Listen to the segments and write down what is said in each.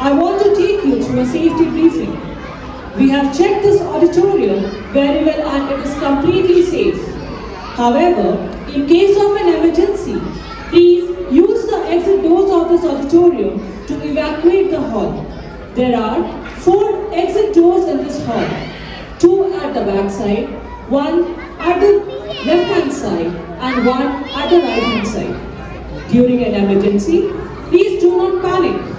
I want to take you through a safety briefing. We have checked this auditorium very well and it is completely safe. However, in case of an emergency, please use the exit doors of this auditorium to evacuate the hall. There are 4 exit doors in this hall. 2 at the back side, 1 at the left hand side and 1 at the right hand side. During an emergency, please do not panic.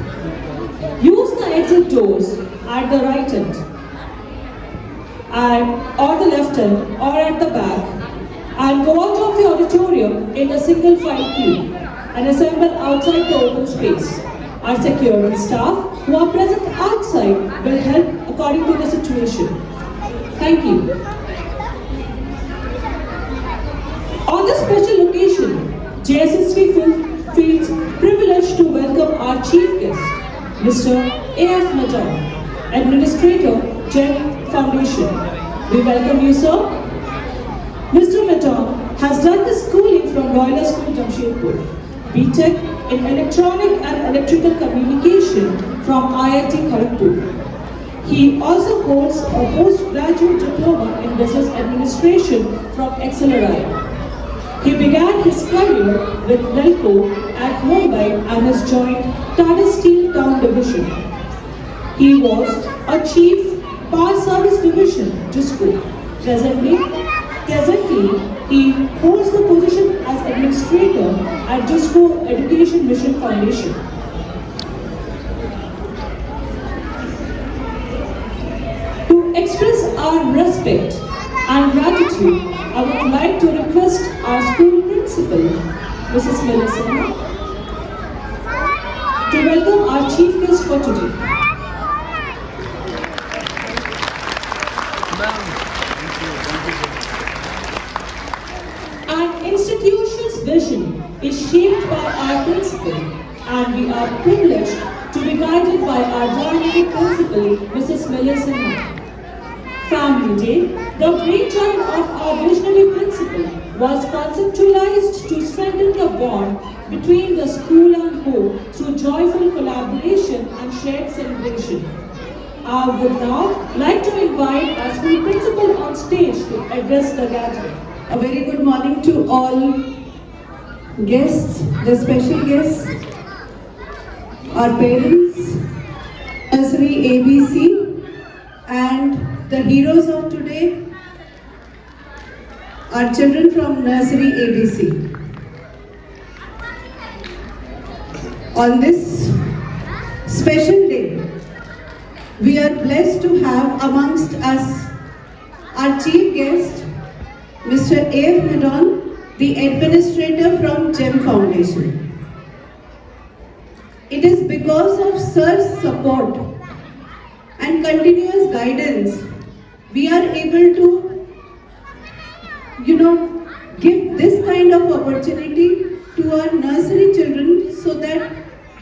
Use the exit doors at the right end or the left end or at the back and go out of the auditorium in a single file queue and assemble outside the open space. Our security staff who are present outside will help according to the situation. Thank you. On this special occasion, JSSV feels privileged to welcome our chief guest, Mr. A.F. Madon, Administrator, GEM Foundation. We welcome you, sir. Mr. Madon has done his schooling from Royal School, Jamshedpur, BTech in Electronic and Electrical Communication from IIT Kharagpur. He also holds a postgraduate diploma in Business Administration from XLRI. He began his career with Nelco at Mumbai and has joined Tata Steel Town Division. He was a Chief Power Service Division, JISCO. Presently, he holds the position as Administrator at JISCO Education Mission Foundation. To express our respect and gratitude, I would like to request our school principal, Mrs. Melissa, to welcome our chief guest for today. Our institution's vision is shaped by our principal, and we are privileged to be guided by our joint principal, Mrs. Melissa. Family Day, the brainchild of our visionary principal, was conceptualized to strengthen the bond between the school and home through joyful collaboration and shared celebration. I would now like to invite our school principal on stage to address the gathering. A very good morning to all guests, the special guests, our parents, nursery ABC, and the heroes of today, our children from nursery ABC. On this special day, we are blessed to have amongst us our chief guest, Mr. A.F. Madon, the administrator from GEM Foundation. It is because of Sir's support and continuous guidance, we are able to, give this kind of opportunity to our nursery children so that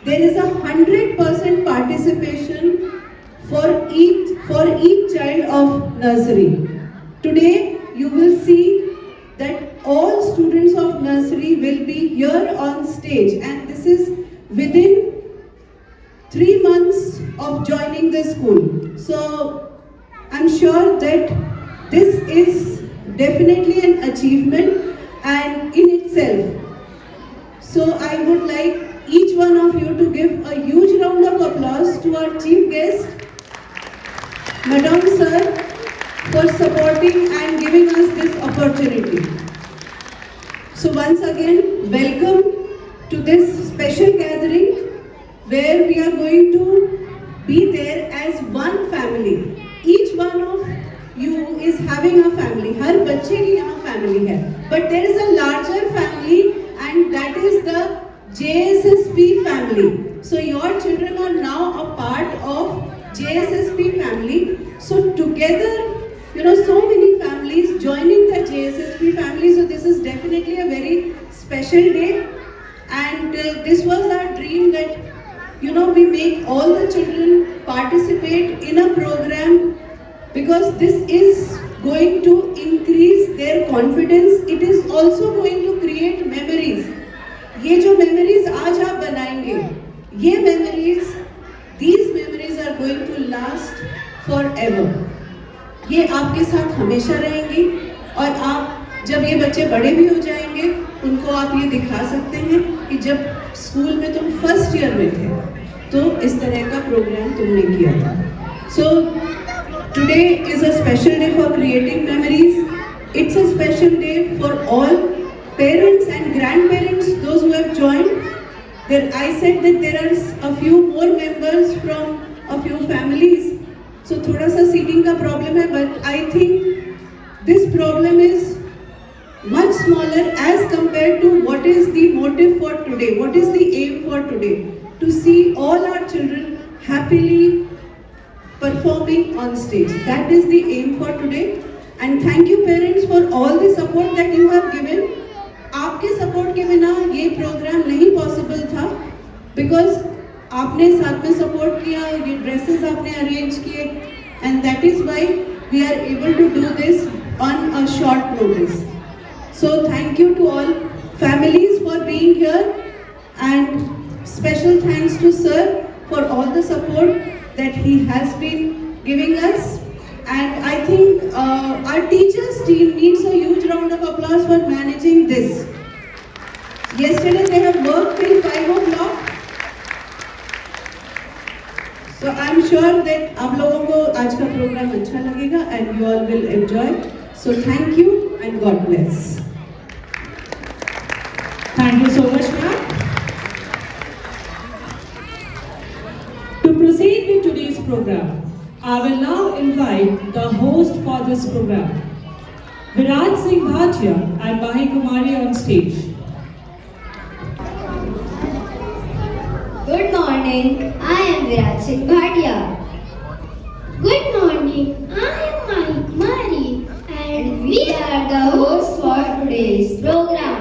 there is 100% participation for each child of nursery. Today, you will see that all students of nursery will be here on stage, and this is within 3 months of joining the school. So I'm sure that this is definitely an achievement and in itself. So I would like each one of you to give a huge round of applause to our chief guest, Madam Sir, for supporting and giving us this opportunity. So once again, welcome to this special gathering where we are going to be there as one family. Each one of you is having a family. हर बच्चे की यहाँ family है. But there is a larger family, and that is the JSSP family. So your children are now a part of JSSP family. So together, so many families joining the JSSP family. So this is definitely a very special day. And this was our dream that, we make all the children participate in a program, because this is going to increase their confidence. It is also going to create memories. ये जो memories आज आप बनाएंगे, ये memories, these forever. ये आपके साथ हमेशा रहेंगी और आप जब ये बच्चे बड़े भी हो जाएंगे उनको आप ये दिखा सकते हैं कि जब स्कूल में तुम फर्स्ट ईयर में थे तो इस तरह का प्रोग्राम तुमने किया था. So today is a special day for creating memories. It's a special day for all parents and grandparents, those who have joined. There, I said that there are a few more members from a few families. So थोड़ा सा seating का problem है, but I think this problem is much smaller as compared to what is the motive for today, what is the aim for today, to see all our children happily performing on stage. That is the aim for today. And thank you parents for all the support that you have given. आपके support के बिना ये program नहीं possible था, because आपने साथ में support किया, ये dresses आपने arrange किए, and that is why we are able to do this on a short notice. So thank you to all families for being here, and special thanks to sir for all the support that he has been giving us. And I think our teachers team needs a huge round of applause for managing this. Yesterday they have worked till 5 o'clock. So I'm sure that आप लोगों को आज का programme अच्छा लगेगा and you all will enjoy. So thank you and God bless. Thank you so much, ma'am. To proceed with today's program, I will now invite the host for this program, Viraj Singh Bhatia and Mahi Kumari on stage. Good morning, I am Viraj Singh Bhatia. Good morning, I am Mahi Kumari and we are the hosts for today's program.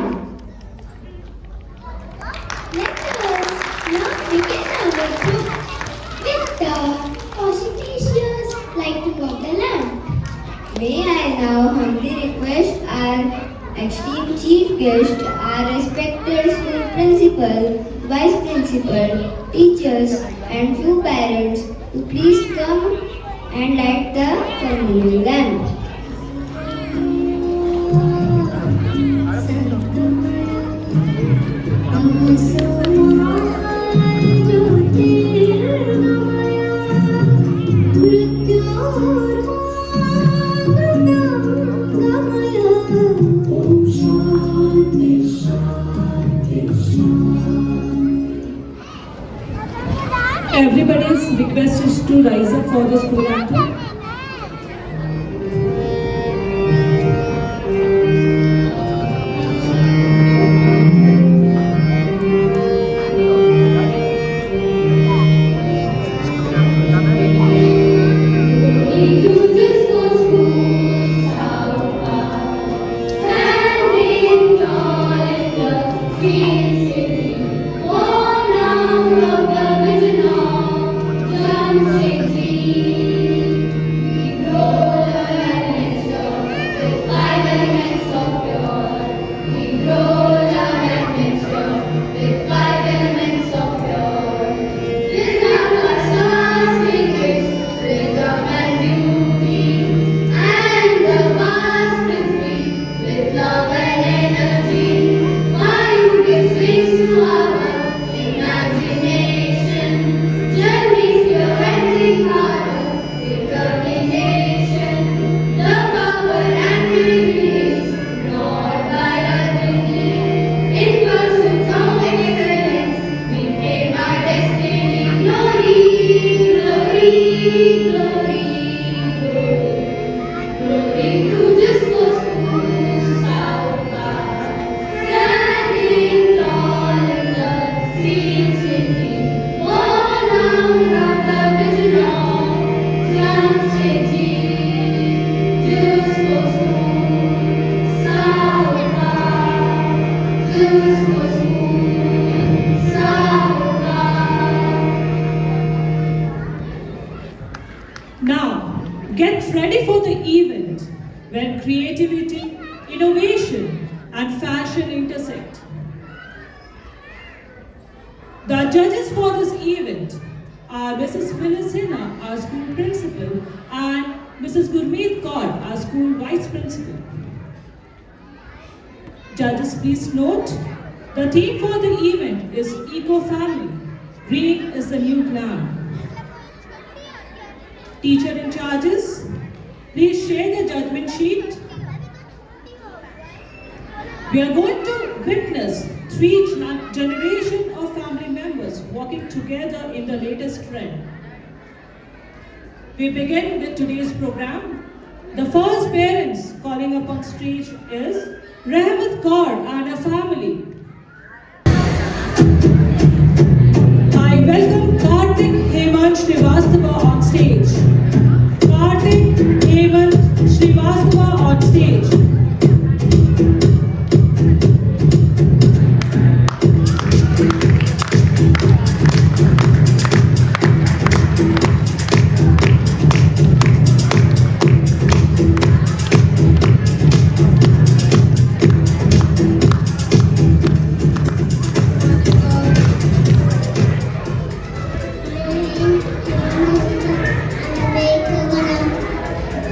Let us now begin our group with the auspicious lighting of the lamp. May I now humbly request our esteemed chief guest, our respected school principal, vice principal, teachers and few parents to please come and light the ceremonial lamp. Everybody's request is to rise up for the school anthem. Now, get ready for the event where creativity, innovation, and fashion intersect. The judges for this event are Mrs. Phyllis Sinha, our school principal, and Mrs. Gurmeet Kaur, our school vice principal. Judges, please note, the theme for the event is Eco-Family. Green is the new glam. Teacher in charges, please share the judgment sheet. We are going to witness three generations of family members working together in the latest trend. We begin with today's program. The first parents calling up on stage is Rahmat Kaur and her family. I welcome Karthik Hemant Srivastava on stage. Karthik Hemant Srivastava on stage.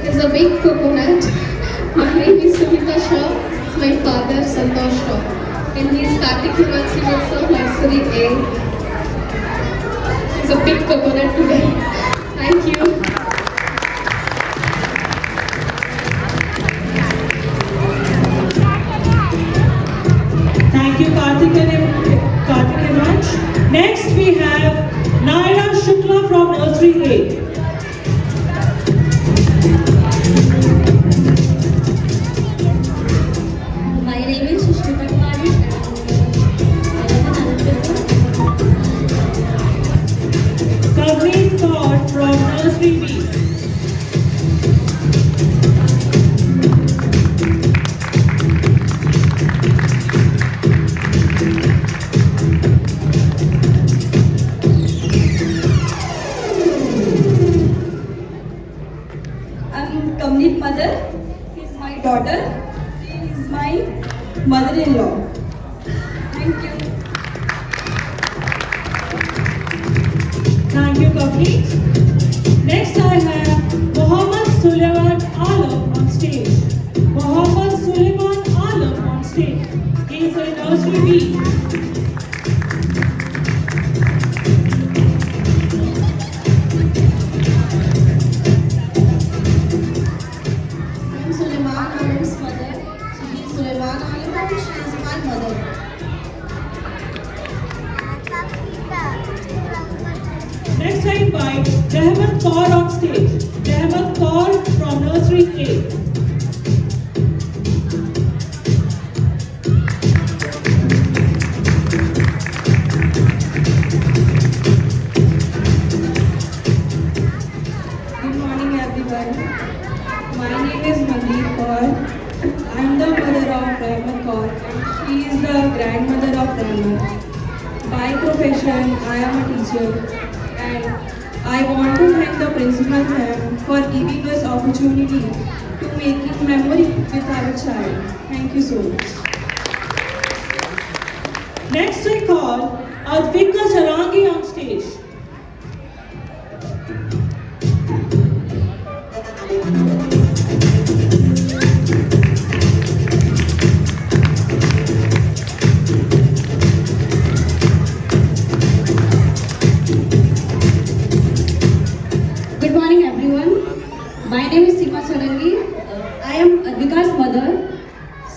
There's a big coconut. My name is Sumita Shah. It's my father, Santosh Shah. And he is Karthik Hemant Srivastava, nursery A. There's a big coconut today. Thank you. Thank you, Karthik Hemant. Next, we have Naira Shukla from Nursery A. My name is Sushmita Kumari Kavneet Kaur from Nursery B. I'm Kamleet mother. He's my daughter. She is my mother-in-law. Thank you. Thank you, Kavneet. Next, I have Mohammad Sulaiman Alam on stage. Mohammad Sulaiman Alam on stage. He is in Nursery B. I'm Suleiman Alam's mother. She is Suleiman Alam and she is my mother. Next, I invite Rahmat Kaur on stage. Rahmat Kaur from Nursery A. Good morning, everyone. My name is Mandeep Kaur. I am the mother of Rahmat Kaur and she is the grandmother of Rahmat. By profession, I am a teacher and I want to thank the principal ma'am for giving us opportunity to making memory with our child. Thank you so much. Next, I call Advika Sarangi on stage. Good morning, everyone. My name is Seema Sarangi. I am Advika's mother.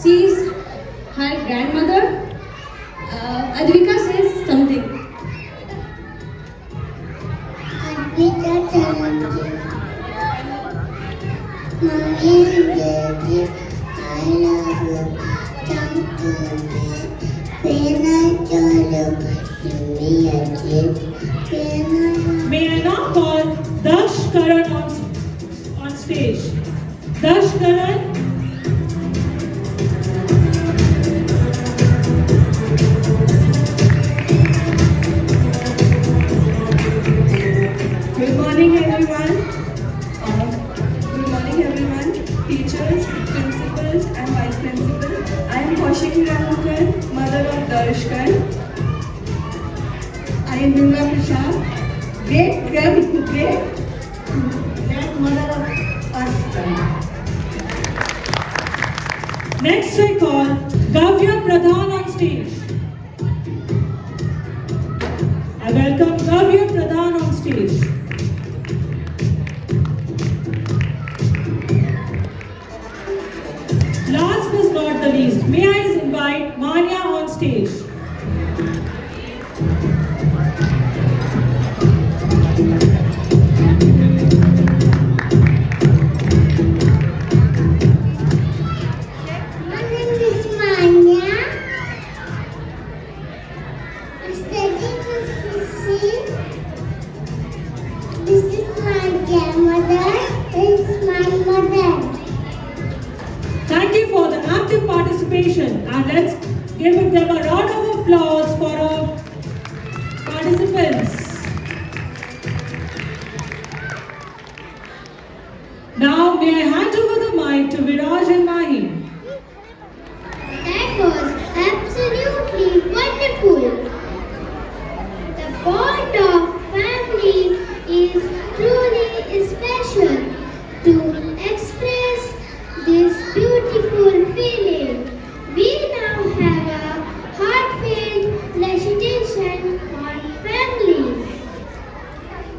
She is her grandmother. Advika says something. Advita Charangi. Mommy and Daddy, I love you. Come to me. When I tell you, give me a gift. When I May I now call Dash Karan on stage. Dash Karan. Good morning, everyone. Good morning, everyone. Teachers, principals, and vice principal. I am Kaushiki Ramukar, mother of Darshkan. I am Durga Prasad. great grandmother of us. Next I call Gavya Pradhan on stage. I welcome Gavya Pradhan on stage. Last but not the least, may I invite Manya on stage. My name is Manya. I'm studying with Sissy. This is my grandmother. This is my mother. Thank you for the active participation and let's give them a round of applause for our participants. Now may I hand over the mic to Viraj and Mahi. That was absolutely wonderful. The bond of family is truly special. To express this beautiful feeling, we now have a heartfelt recitation on family.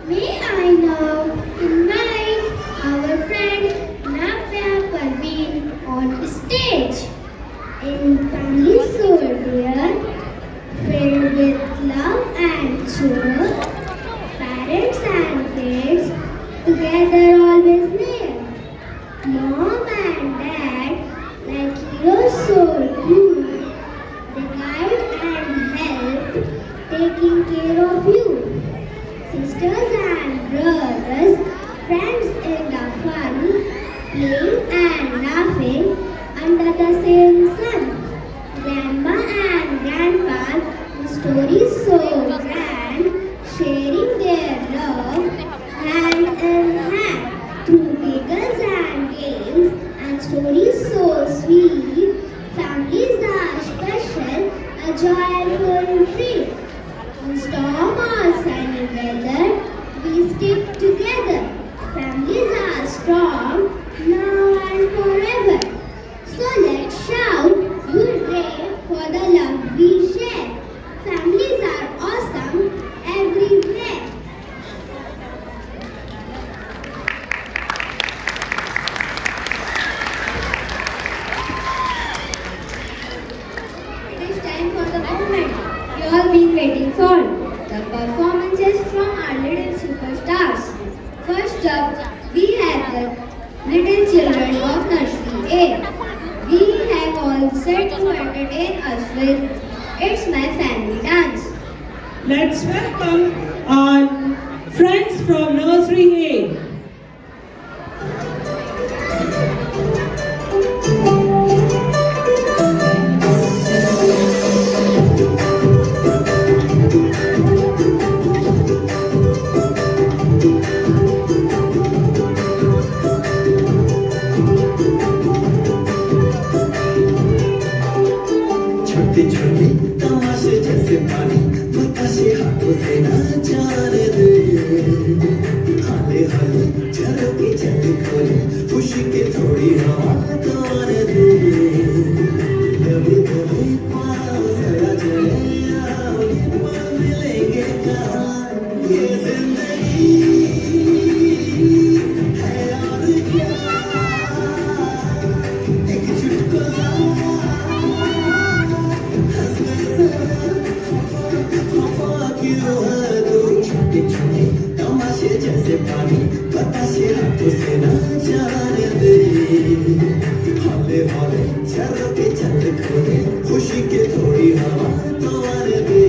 May I now invite our friend Navya Parveen on stage. In family so dear, filled with love and joy, parents and kids together always near. Mom and dad, like heroes so true, they guide and help, taking care of you. Sisters and brothers, friends in the fun, playing and laughing under the same sun. Grandma and grandpa, the stories so grand, sharing their love hand in hand through giggles and games and stories so sweet. Families are special, a joyful treat. On storm or sunny weather, we stick together. Families are strong now and forever. So let's shout hooray for the love we share. Families are awesome everywhere. It is time for the moment you all been waiting for. The performances from our little superstars. First up, we have the little children of nursery A. We have all set to entertain us with It's My Family Dance. Let's welcome our friends from Nursery A. छोटे छोटे तमाशे जैसे पानी बताशे हाथों से ना जाने दे हाले हाले चलो के चल खोले खुशी के थोड़ी हवा तो आने दे कभी कभी पाओ जरा चले आओ मिलेंगे कहाँ ये जिंदगी है और क्या एक चुटकुला छोटे छोटे तमाशे जैसे पानी बताशे हाथों से ना जाने दे हौले हौले चलो के चल खोले खुशी के थोड़ी हवा तो आने दे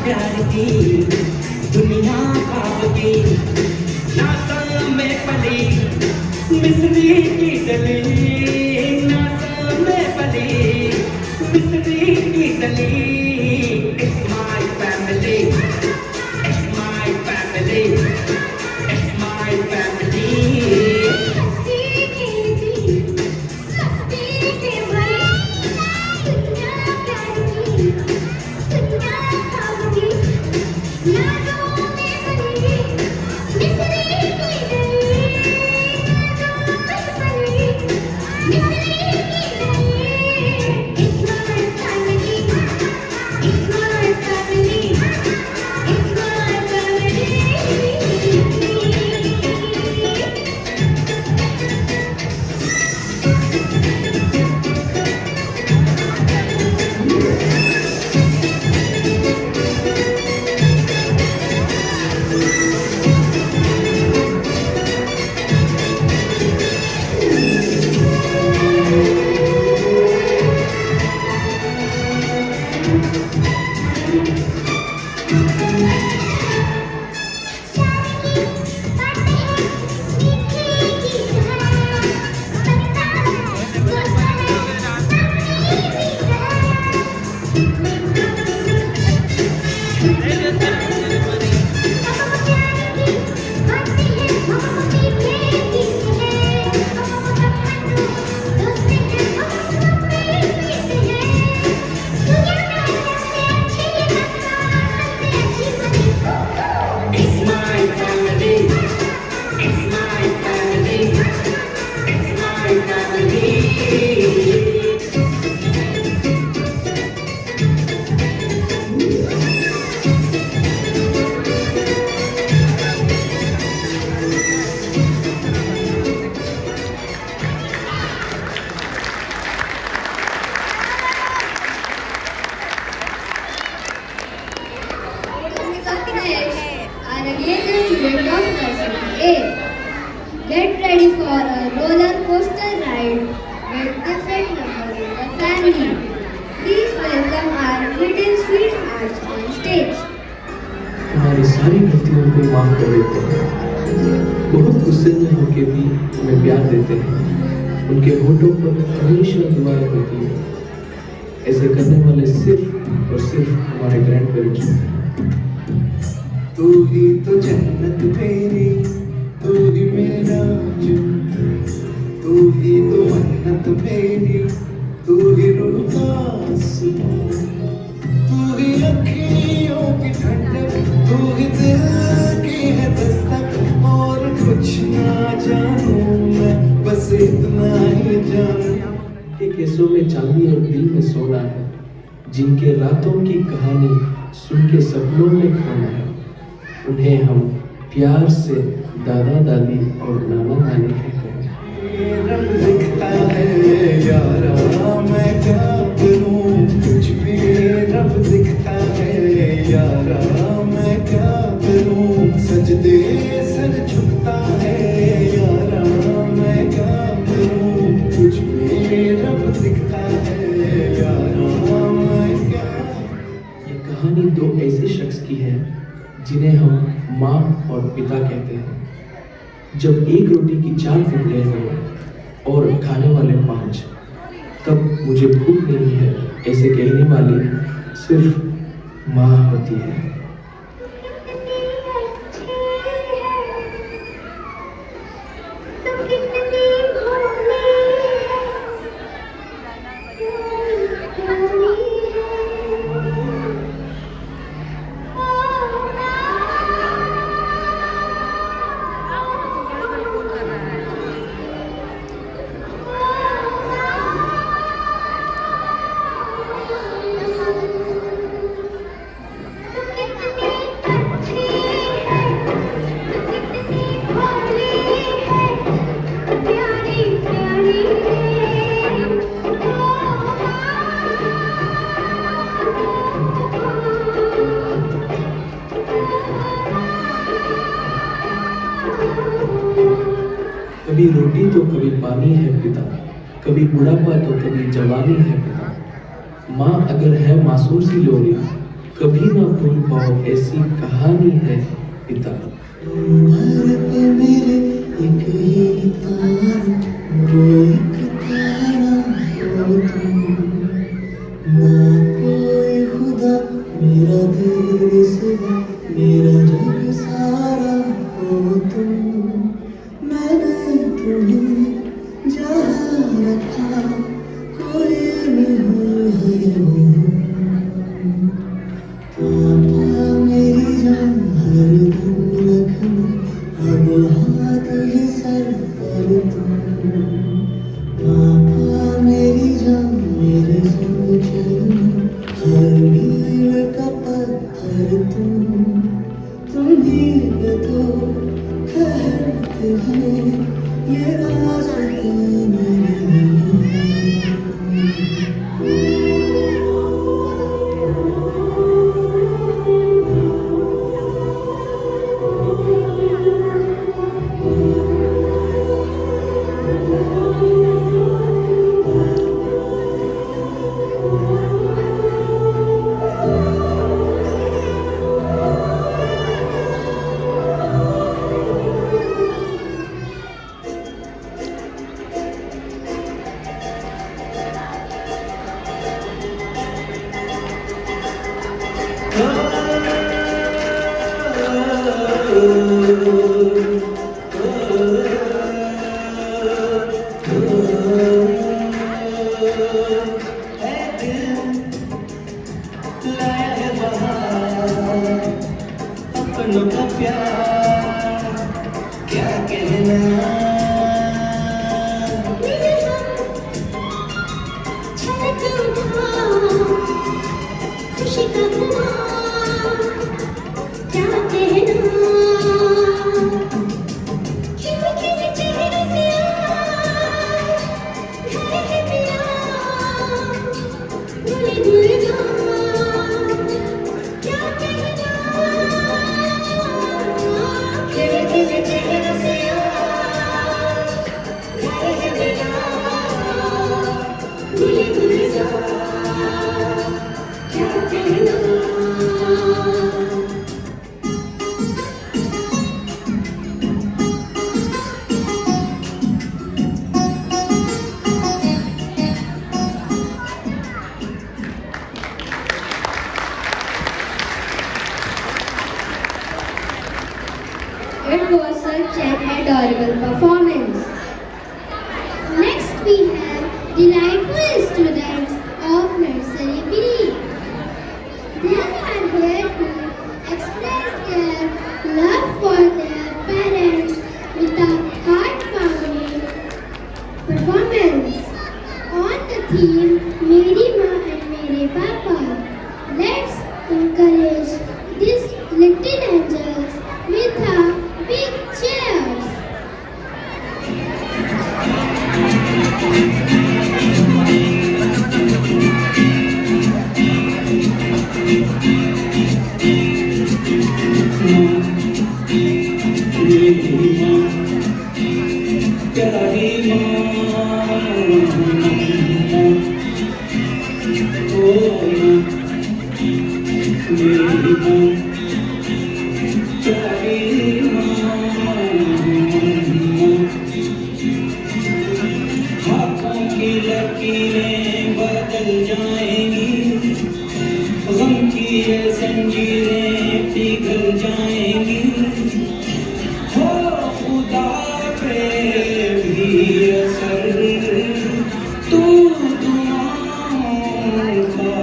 प्यार की दुनिया ख्वाब की नासा में पली मिस्री की डली नासा में पली मिस्री की डली It's my family It's my family It's my family Get ready for a roller coaster ride with different numbers in the family. Please welcome our little sweethearts on stage. हमारी सारी गलतियों को माफ कर देते हैं, बहुत गुस्से में होके भी हमें प्यार देते हैं, उनके होठों पर हमेशा दुआएं होती है। ऐसे करने वाले सिर्फ और सिर्फ हमारे ग्रैंड पेरेंट्स हैं। तू ही तो जन्नत मेरी तू ही मेरा जुन्नत तू ही तो मन्नत मेरी तू ही रूह का सुकून तू ही अखियों की ठंडक तू ही दिल की है दस्तक और कुछ ना जानूं मैं बस इतना ही जानूं के केसों में चांदी और दिल में सोना है, जिनके रातों की कहानी सुन के सपनों में खोना है, उन्हें हम प्यार से दादा दादी और नाना नानी कहते हैं। रंग दिखता है यारा मैं क्या करूं कुछ भी रब दिखता है यारा मैं क्या करूं सजदे सर झुकता है यारा मैं क्या करूं कुछ भी रब दिखता है यारा मैं क्या। ये कहानी दो ऐसे शख्स की है जिन्हें हम माँ और पिता कहते हैं। जब एक रोटी की 4 टुकड़े हो और खाने वाले 5, तब मुझे भूख नहीं है ऐसे कहने वाली सिर्फ माँ होती है। कभी रोटी तो कभी पानी है पिता, कभी बुढ़ापा तो कभी जवानी है पिता। माँ अगर है मासूम सी लोरी कभी ना भूल पाओ ऐसी कहानी है पिता। उम्र पे मेरे एक ही तारा, वो एक तारा हो तुम। ना कोई खुदा मेरा दिल सिवा, मेरा जग सारा हो तुम। मैंने तुम्हें जहाँ रखा कोई नहीं है वो। पापा मेरी जान हर दम रखना, अब हाथ है सर पर तुम। पापा मेरी जान मेरे संग चलना, हर मील का पत्थर तुम ही तो कहते हैं ये रास्ते मेरे लिए। अपनों का प्यार क्या कहना। खुशी का क्या कहना, खिले खिले चेहरे से घर है पिया, भूले भूले जा क्या कहना, खिले खिले चेहरे से घर है पिया, भूले भूले जा क्या कहना। It was such an adorable performance. Next we have delightful students of nursery B. They are here to express their love for their parents with a heart-warming performance on the theme Meri Maa and Mere Papa. Let's encourage these little angels with a big cheers. हाथों की लकीरें बदल जाएंगी, गम की ये जंजीरें पिघल जाएंगी। हो खुदा पे भी असर तू दुआओं का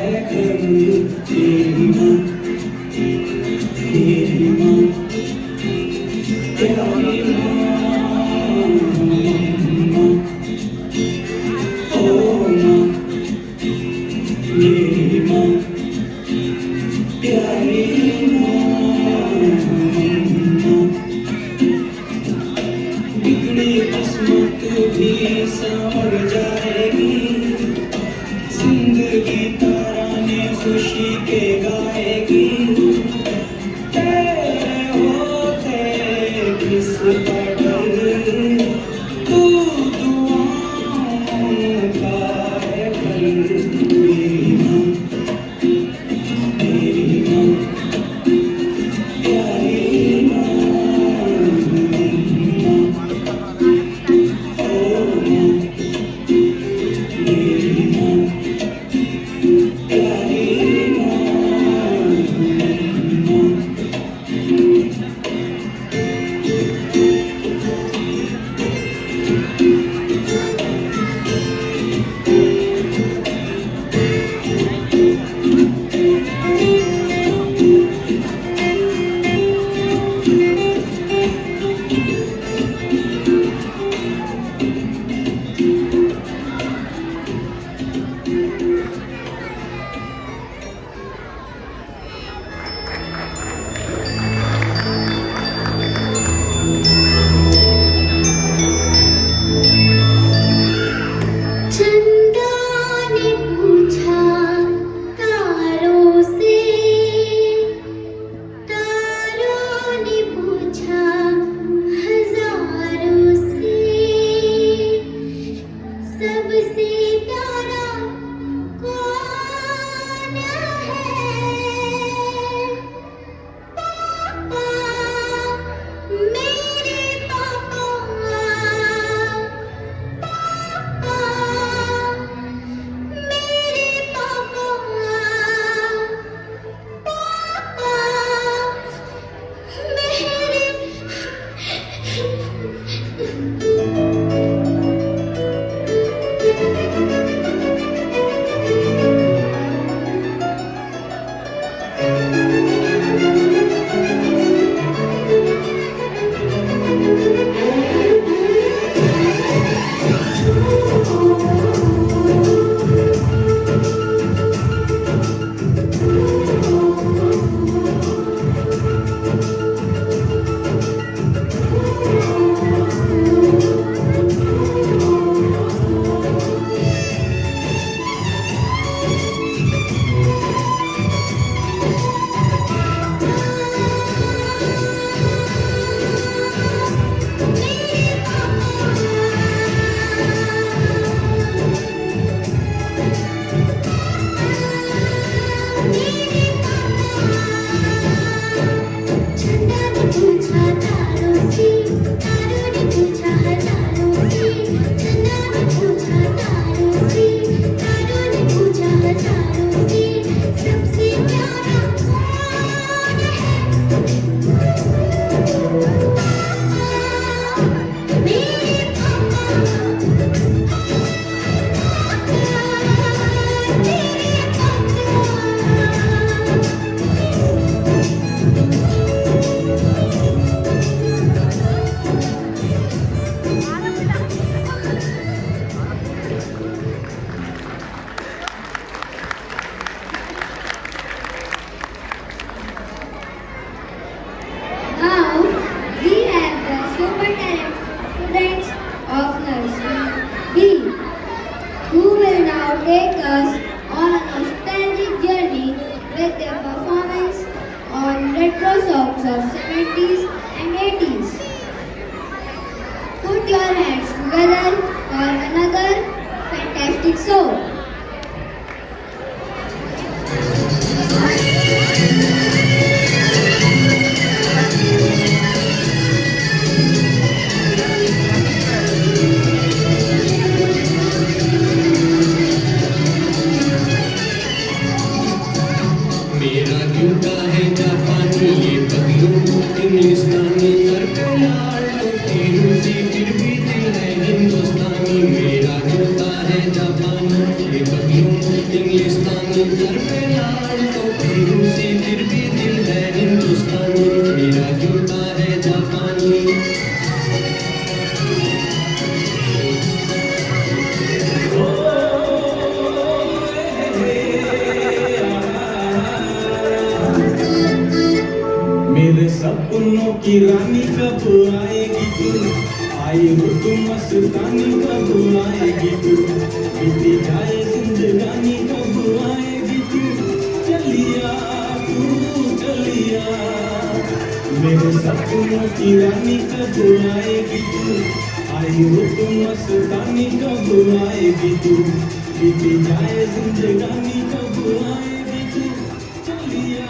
है घर। तेरी माँ तेरी माँ तेरी माँ ओ माँ मेरी माँ प्यारी माँ। बिगड़ी किस्मत भी संवर जाएगी, जिंदगी ताराने खुशी के गाएगी। तेरे होते किस retro songs of 70s and 80s. Put your hands together for another fantastic show. मेरा जूता है जापानी ये पगलू इंग्लिस्तानी सर पे लाल टोपी रूसी फिर भी दिल है हिंदुस्तानी मेरा जूता है जापानी ये पगलू इंग्लिस्तानी सर पे लाल टोपी रूसी फिर भी दिल है हिंदुस्तानी मेरा जूता है जापानी मेरे सपनों की रानी कब आएगी तू आई हो तू मस्तानी कब आएगी तू बीती जाए जिंदगानी कब आएगी तू चलिया मेरे सपनों की रानी कब आएगी तू आई हो तू मस्तानी कब आएगी तू बीती जाए जिंदगानी कब आएगी तू चलिया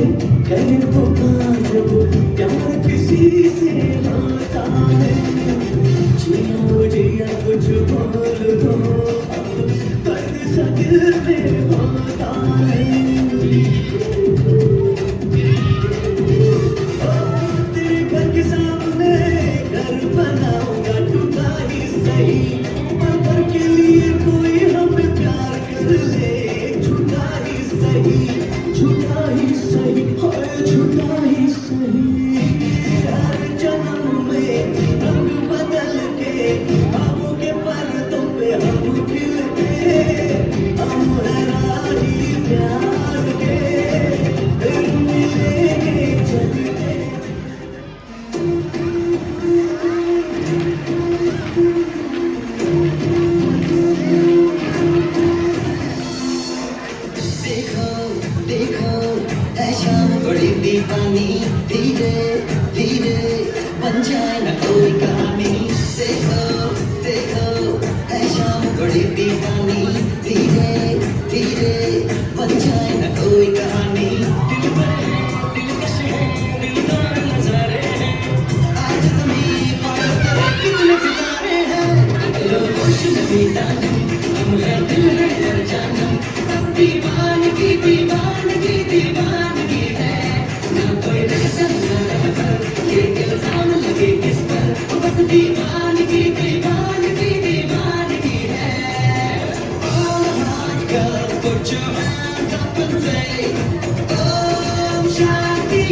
है करे पुकार प्यार किसी से होता है जिया कुछ बोल दो दर्द सा दिल में होता है तेरे घर के सामने घर बनाऊंगा टूटा ही सही पर के लिए कोई हमें प्यार कर ले झूठा ही सही हाय झूठा ही सही हर जन्म में रंग बदल के बाबू के पर्दों पे हम खिलते हम है राही प्यार के फिर मिलेंगे चलते देखो ऐसा बड़ी दीवानी धीरे धीरे बन जाए न कोई कहानी देखो ऐसा बड़ी दीवानी धीरे धीरे बन जाए न कोई कहानी दिलदार नजारे हैं आज ज़मीं पर कितने सितारे हैं लो खुश नबी दानी हम है दिल है और जानम दीवानगी है ना कोई रहता ना रहता ये इल्जाम लगे किस पर बस दीवानगी है all hot girls put your hands up and say Om Shanti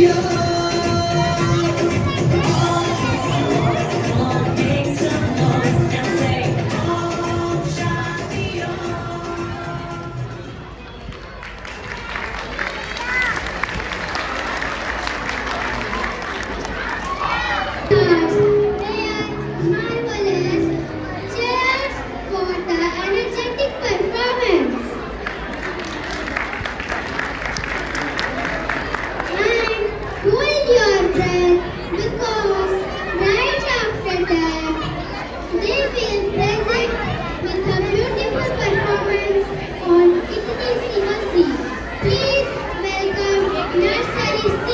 Make some noise and say Om Shanti Marvelous. Cheers for the energetic performance. And hold your breath because right after that they will present with a beautiful performance on Itni Si Hasi. Please welcome Nursery C.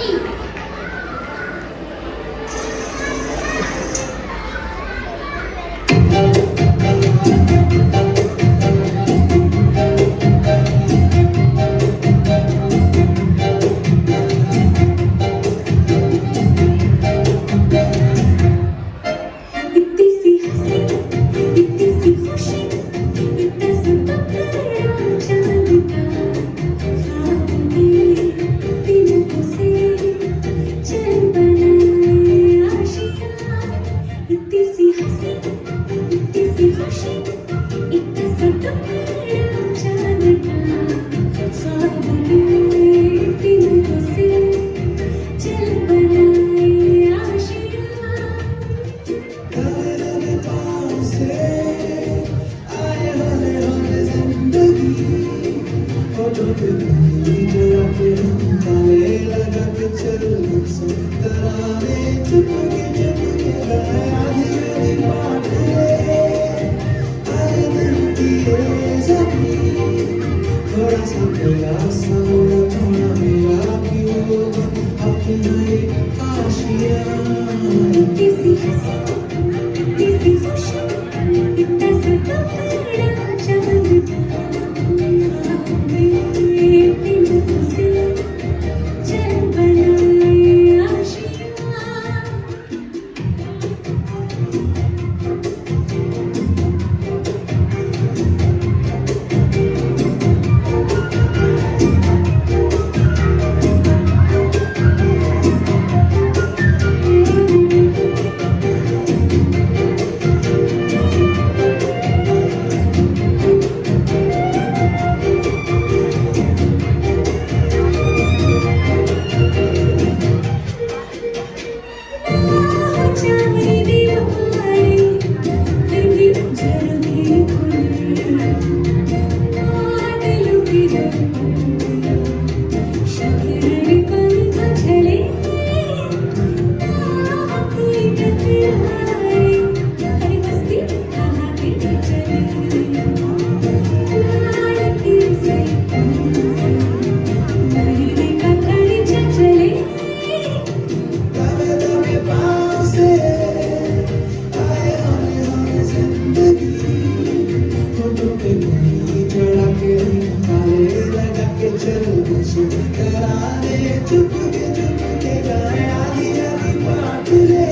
के झुक के गाए आधी आधी बात ले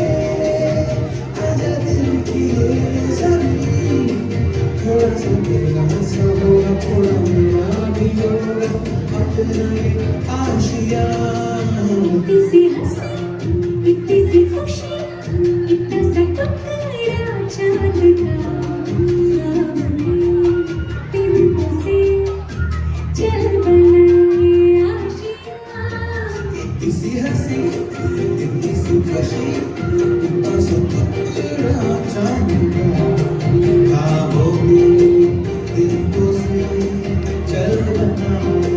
आजा दिल की ये ज़मीं थोड़ा सा तेरा सा होगा थोड़ा मेरा भी होगा अपना ये आशिया इतनी सी हंसी इतनी सी खुशी इतना सा टुकड़ा चांद का सामने दिल से चल बनाए आशिया इतनी सी हंसी इतनी सी खुशी इतना सा टुकड़ा चांद का ख्वाबों के दिलों से चल बनाए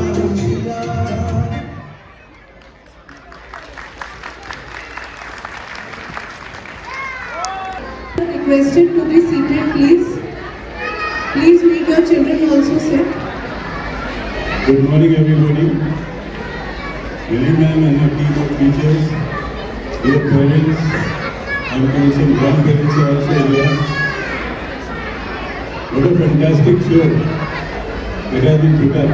Asia Requested to be seated, please. Please make your children also sit. Good morning, everybody. Really, ma'am, and a team of teachers, dear parents, and some grandparents are also here. What a fantastic show that has been put up.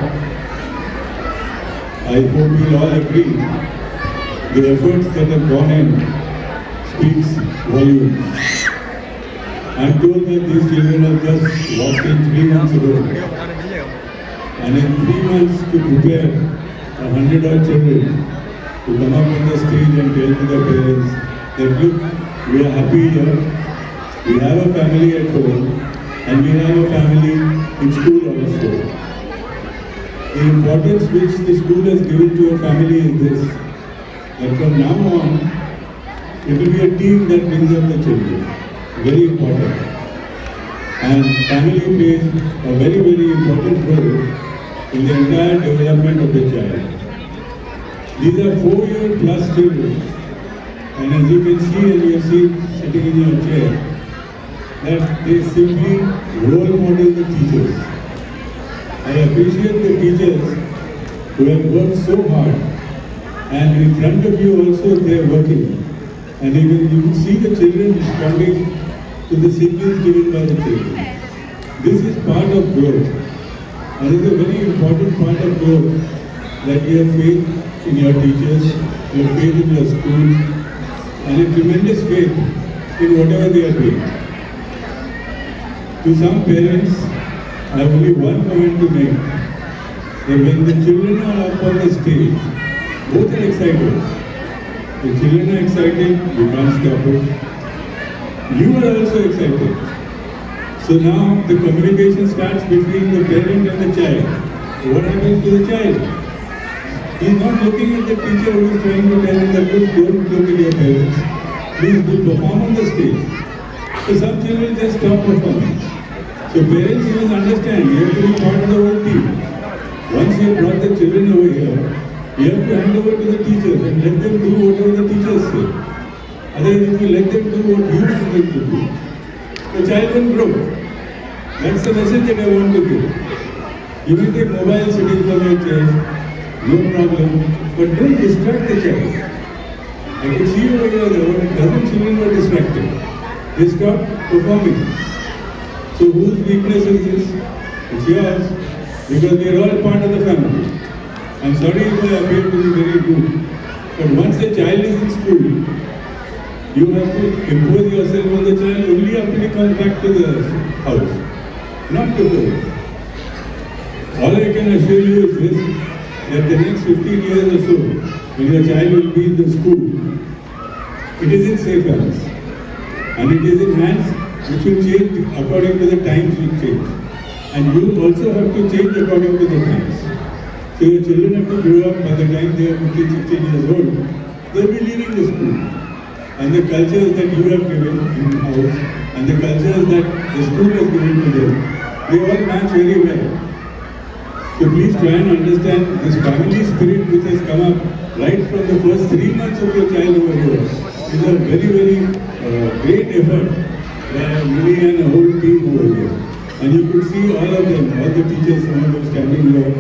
I hope you'll all agree the efforts that have gone in speaks volumes. I'm told that these children have just walked in 3 months ago. And in 3 months to prepare 100-odd children to come up on the stage and tell to their parents that look, we are happy here, we have a family at home, and we have a family in school also. The importance which the school has given to a family is this, that from now on, it will be a team that brings up the children. Very important. And family plays a very, very important role in the entire development of the child. These are 4-year plus children, and as you can see and you have seen sitting in your chair, that they simply role model the teachers. I appreciate the teachers who have worked so hard, and in front of you also they are working. And even you can see the children responding to the signals given by the children. This is part of growth. And it is a very important part of growth that you have faith in your teachers, you have faith in your school, and a tremendous faith in whatever they are doing. To some parents, I have only one comment to make. That when the children are up on the stage, both are excited. The children are excited, you can't stop it. You are also excited. So now the communication starts between the parent and the child. What happens to the child? He is not looking at the teacher who is trying to tell him that don't look at your parents. Please do perform on the stage. So some children just stop performing. So parents even understand, you have to be part of the whole team. Once you have brought the children over here, you have to hand over to the teachers and let them do whatever the teachers say. Otherwise, if you let them do what you want them to do, the child will grow. That's the message that I want to give. You may take mobile sitting from your chair, no problem, but don't distract the child. I can see over here that a dozen children were distracted. They stopped performing. So whose weakness is this? It's yours, because we are all part of the family. I'm sorry if I appear to be very rude, but once a child is in school, you have to impose yourself on the child only after he comes back to the house, not before. All I can assure you is this, that the next 15 years or so, when your child will be in the school, it is in safe hands. And it is in hands which will change according to the times which change. And you also have to change according to the times. So your children have to grow up by the time they are 15, 16 years old. They will be leaving the school. And the cultures that you have given in-house and the cultures that the school has given to them, they all match very well. So please try and understand this family spirit which has come up right from the first 3 months of your child over here is a very, very great effort by Millie and a whole team over here. And you could see all of them, all the teachers, some of them standing here.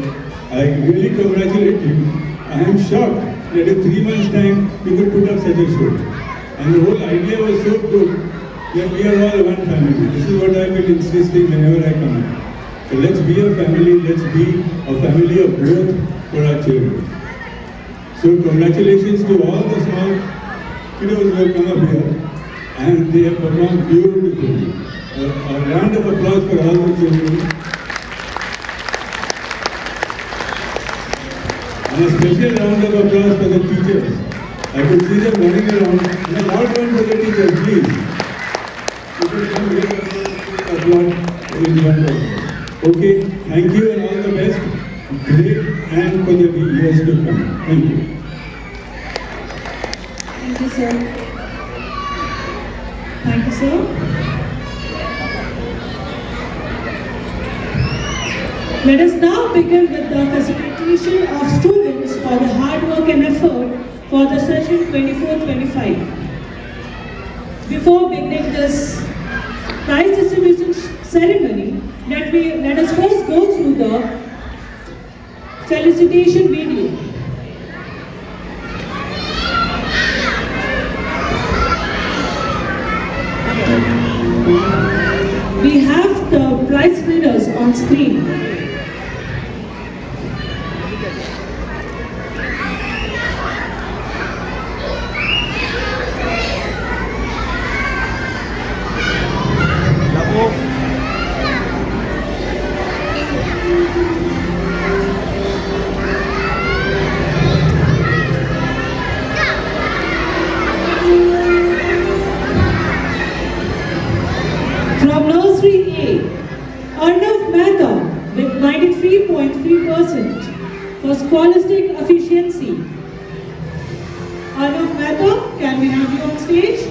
I really congratulate you. I am shocked that in 3 months' time you could put up such a show. And the whole idea was so good that we are all one family. This is what I've been insisting whenever I come in. So let's be a family, let's be a family of growth for our children. So congratulations to all the small kiddos who have come up here and they have performed beautifully. A round of applause for all the children. And a special round of applause for the teachers. I could see them running around. And a loud round for the teachers, please. You should come here and applaud in front of you. Okay, thank you and all the best. Great and for the years to come. Thank you. Thank you, sir. Thank you, sir. Let us now begin with the facilitation of students for the hard work and effort for the session 24-25. Before beginning this prize distribution ceremony, let us first go through the felicitation video. We have the prize winners on screen. From Nursery A, Arnav Mehta with 93.3% for scholastic efficiency. Arnav Mehta, can we have you on stage?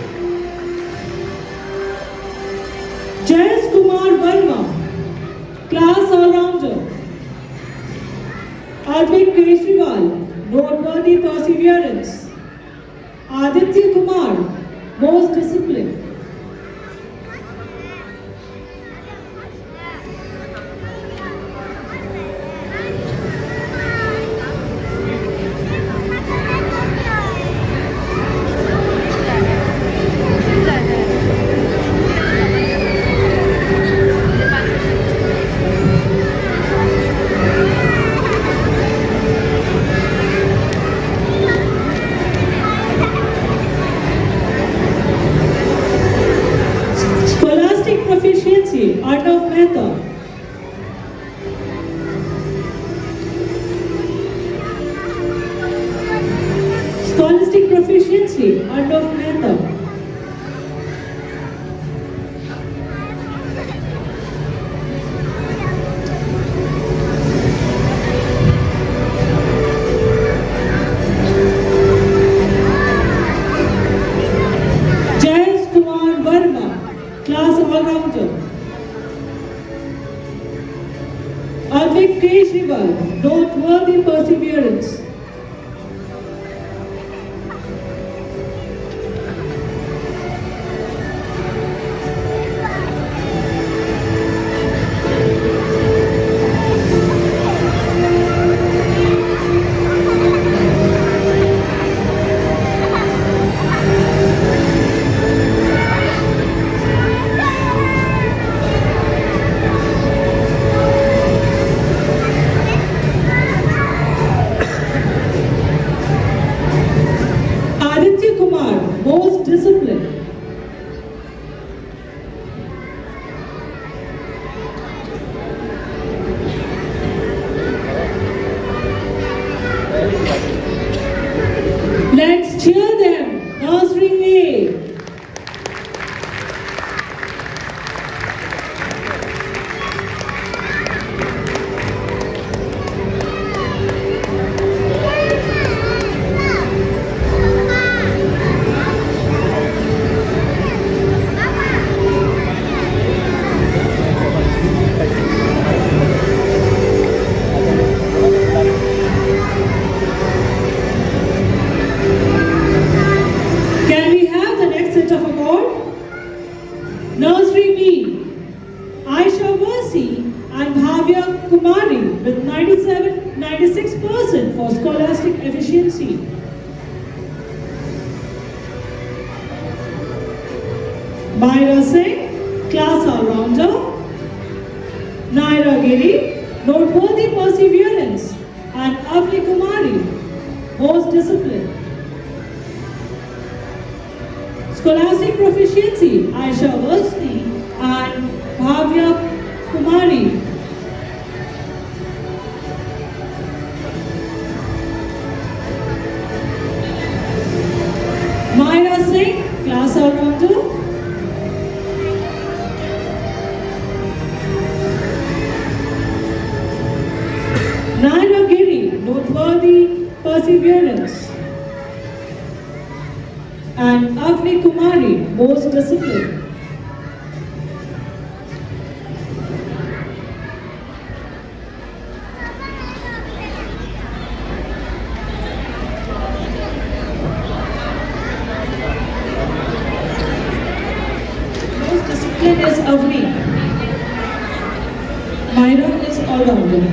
Jayesh Kumar Verma, class all-rounder. Advik Keshriwal, noteworthy perseverance. Aditya Kumar, most disciplined. Scholastic proficiency, Arnav Mehta. Scholastic proficiency, Arnav Mehta. Jayesh Kumar Verma, class all-rounder. Advik Keshriwal, noteworthy perseverance. Aditya Kumar, most disciplined. Let's cheer them. Nursery A. Can we have the next set of award? Nursery B, Aisha Mercy and Bhavya Kumari with 96% for scholastic efficiency. Myra Singh, class all-rounder. Naira Giri, noteworthy perseverance. And Avni Kumari, most disciplined. Scholastic proficiency, Aisha Varsni and Bhavya Kumari. Myra Singh, class all-rounder. Naina Giri, noteworthy perseverance. And Avni Kumari, most disciplined. Most disciplined is Avni. Myra is all-rounder.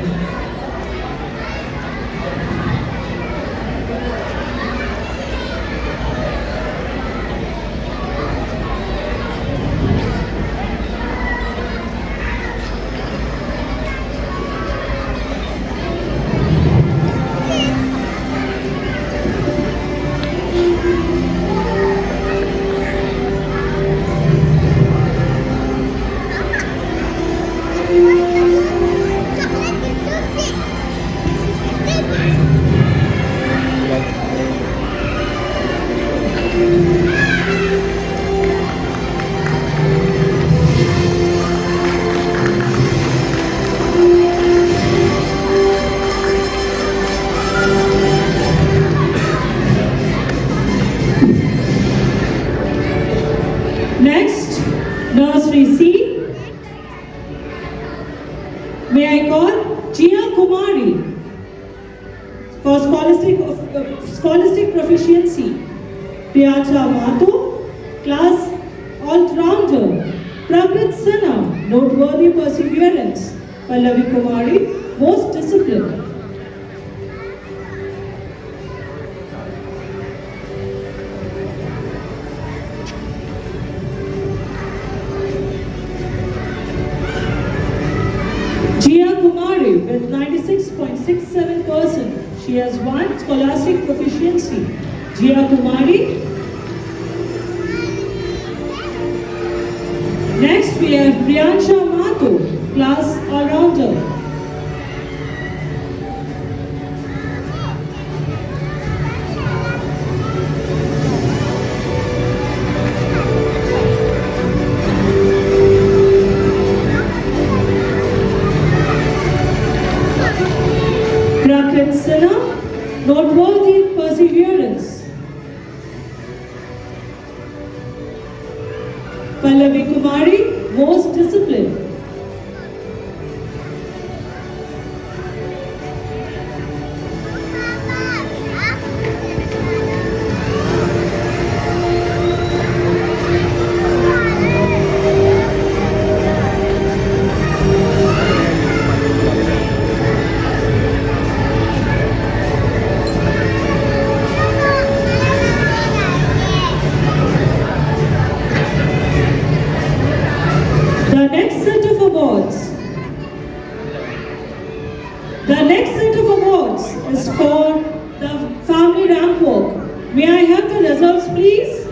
Next, Nursery C. May I call Jia Kumari for scholastic proficiency. Priyanka Mato, class all-rounder. Pragrit Sinha, noteworthy perseverance. Pallavi Kumari, most disciplined. Jia Kumari with 96.67%. She has won scholastic proficiency. Jia Kumari. Next we have Priyansha Mato, class all-rounder. Prakrit Sinha, noteworthy perseverance. Pallavi Kumari, most disciplined. The next set of awards. The next set of awards is for the family rank walk. May I have the results, please?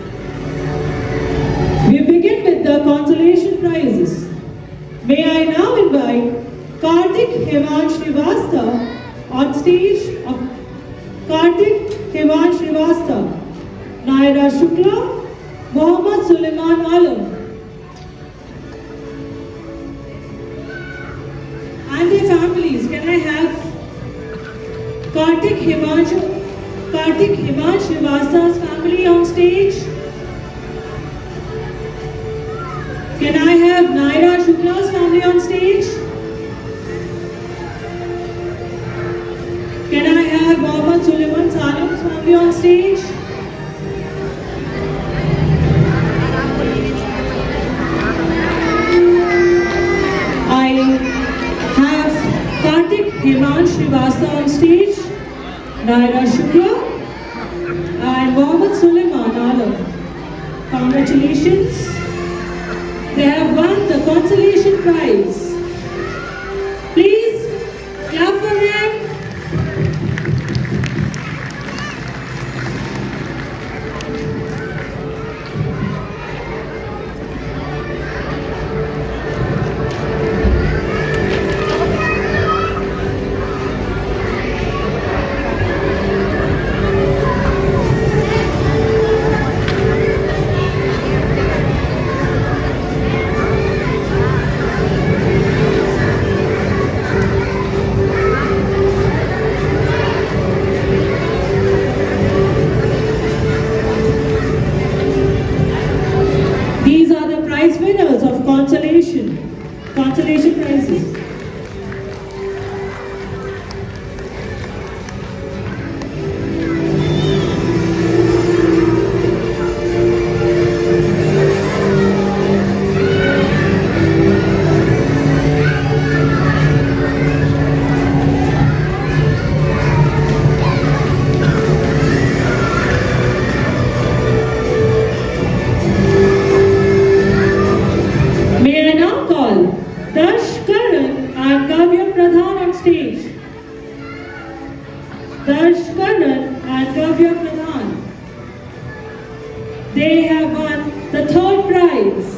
We begin with the consolation prizes. May I now invite Kartik Hemansh Shrivastava on stage. Kartik Hemansh Shrivastava, Naira Shukla, Mohammad Suleiman Alam, and their families. Can I have Kartik Hemansh Shrivastava's family on stage? Can I have Naira Shukla's family on stage? Can I have Mohammad Suleiman Salam's family on stage? I have Kartik Hemansh Shrivastava on stage, Naira Shukla and Mohammad Suleiman Alam. Congratulations. They have won the consolation prize. Please clap for them. They have won the third prize.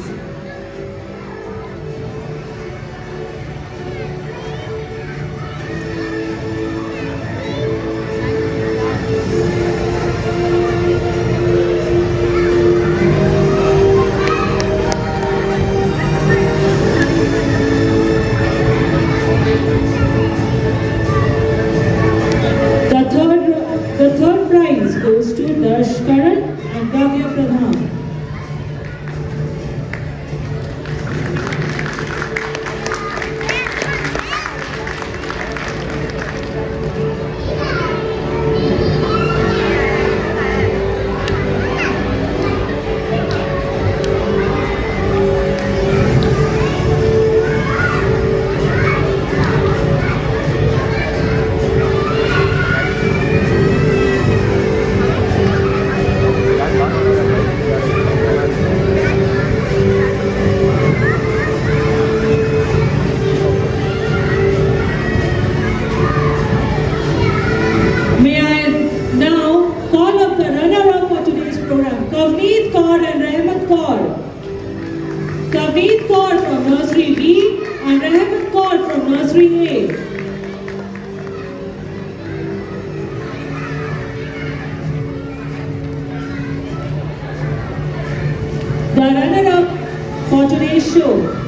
The third prize goes to Darsh Karan and Kavya Pradhan. May I now call up the runner-up for today's program, Kavneet Kaur and Rahmat Kaur. Kavneet Kaur from Nursery B and Rahmat Kaur from Nursery A. The runner-up for today's show.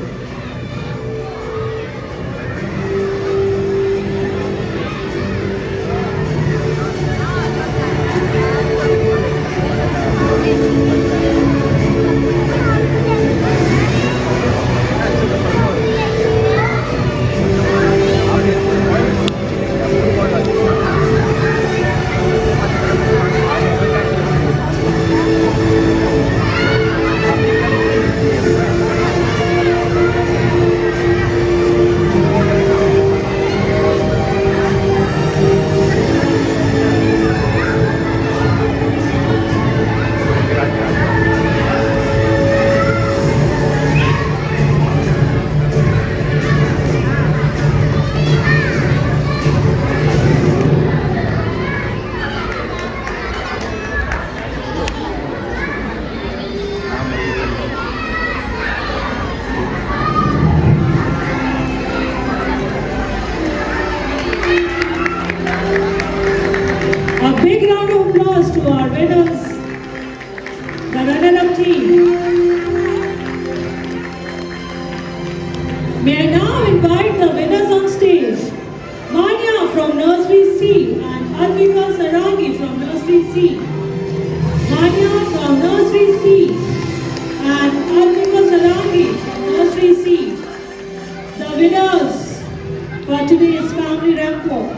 A big round of applause to our winners, the runner-up team. May I now invite the winners on stage. Manya from Nursery C and Arvika Sarangi from Nursery C. Manya from Nursery C and Arvika Sarangi from Nursery C. The winners for today's family ramp walk.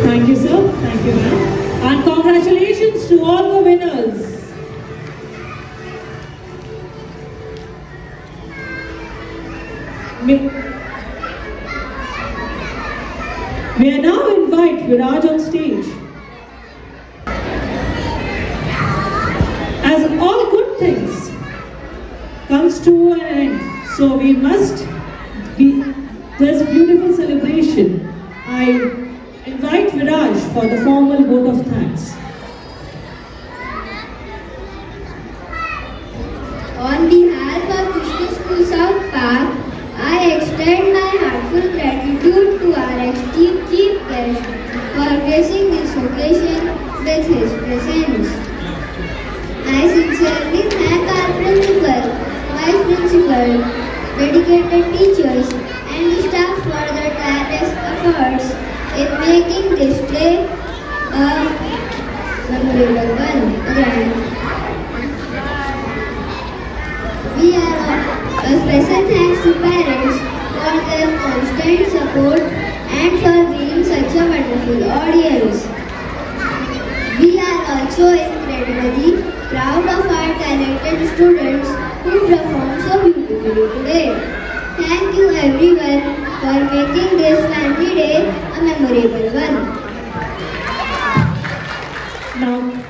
Thank you, sir. Thank you, ma'am. And congratulations to all the winners. May I now invite Viraj on stage. As all good things comes to an end, so we must be, there's a beautiful celebration. I invite Viraj for the formal vote of thanks. Guest for gracing this occasion with his presence. I sincerely thank our principal, vice principal, dedicated teachers and the staff for their tireless efforts in making this day a memorable one. Again, we are a special thanks to parents for their constant support and for being such a wonderful audience. We are also incredibly proud of our talented students who performed so beautifully today. Thank you everyone for making this family day a memorable one. Now,